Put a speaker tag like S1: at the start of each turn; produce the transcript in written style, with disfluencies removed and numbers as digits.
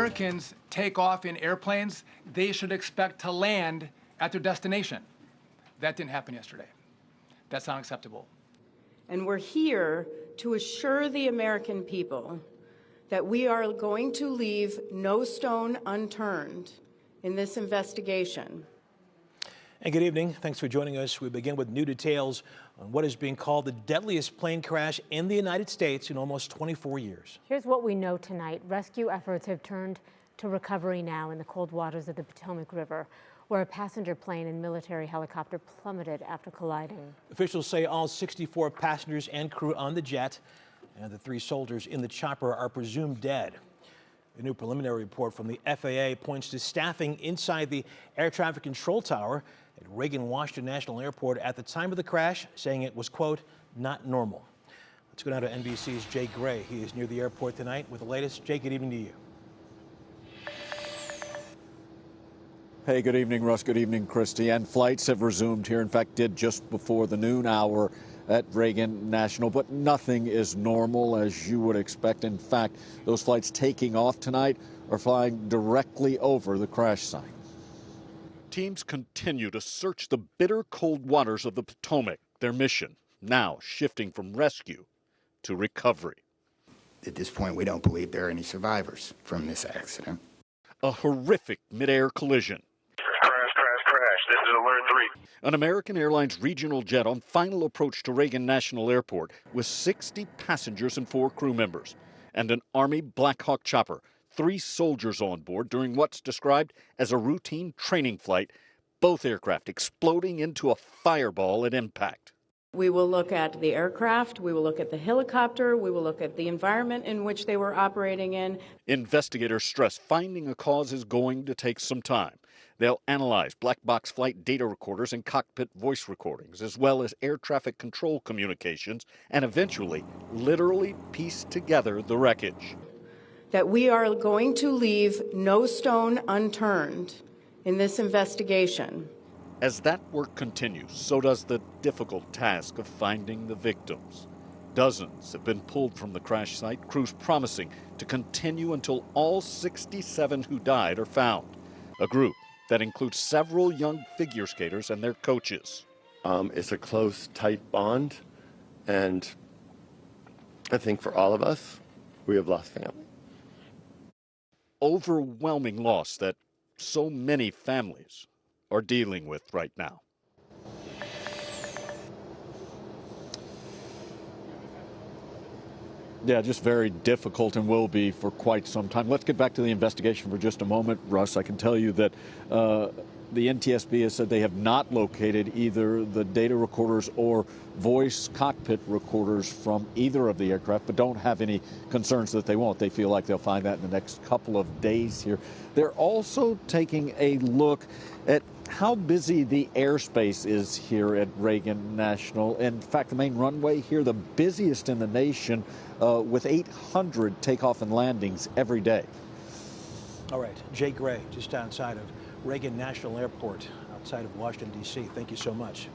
S1: Americans take off in airplanes, they should expect to land at their destination. That didn't happen yesterday. That's not acceptable.
S2: And we're here to assure the American people that we are going to leave no stone unturned in this investigation.
S3: And good evening. Thanks for joining us. We begin with new details on what is being called the deadliest plane crash in the United States in almost 24 years.
S4: Here's what we know tonight. Rescue efforts have turned to recovery now in the cold waters of the Potomac River, where a passenger plane and military helicopter plummeted after colliding.
S3: Officials say all 64 passengers and crew on the jet and the 3 soldiers in the chopper are presumed dead. A new preliminary report from the FAA points to staffing inside the air traffic control tower at Reagan Washington National Airport at the time of the crash, saying it was, quote, not normal. Let's go now to NBC's Jay Gray. He is near the airport tonight with the latest. Jay, good evening to you.
S5: Hey, good evening, Russ. Good evening, Christy. And flights have resumed here. In fact, did just before the noon hour at Reagan National, but nothing is normal as you would expect. In fact, those flights taking off tonight are flying directly over the crash site.
S6: Teams continue to search the bitter cold waters of the Potomac. Their mission now shifting from rescue to recovery.
S7: At this point, we don't believe there are any survivors from this accident.
S6: A horrific midair collision.
S8: Crash. This is Alert 3.
S6: An American Airlines regional jet on final approach to Reagan National Airport with 60 passengers and 4 crew members, and an Army Black Hawk chopper, 3 soldiers on board during what's described as a routine training flight, both aircraft exploding into a fireball at impact.
S2: We will look at the aircraft, we will look at the helicopter, we will look at the environment in which they were operating in.
S6: Investigators stress finding a cause is going to take some time. They'll analyze black box flight data recorders and cockpit voice recordings, as well as air traffic control communications, and eventually literally piece together the wreckage.
S2: That we are going to leave no stone unturned in this investigation.
S6: As that work continues, so does the difficult task of finding the victims. Dozens have been pulled from the crash site, crews promising to continue until all 67 who died are found. A group that includes several young figure skaters and their coaches.
S9: It's a close, tight bond, and I think for all of us, we have lost family.
S6: Overwhelming loss that so many families are dealing with right now.
S5: Yeah, just very difficult and will be for quite some time. Let's get back to the investigation for just a moment, Russ. I can tell you that the NTSB has said they have not located either the data recorders or voice cockpit recorders from either of the aircraft, but don't have any concerns that they won't. They feel like they'll find that in the next couple of days here. They're also taking a look at how busy the airspace is here at Reagan National. In fact, the main runway here, the busiest in the nation, with 800 takeoff and landings every day.
S3: All right, Jay Gray, just outside of Reagan National Airport, outside of Washington, D.C. Thank you so much.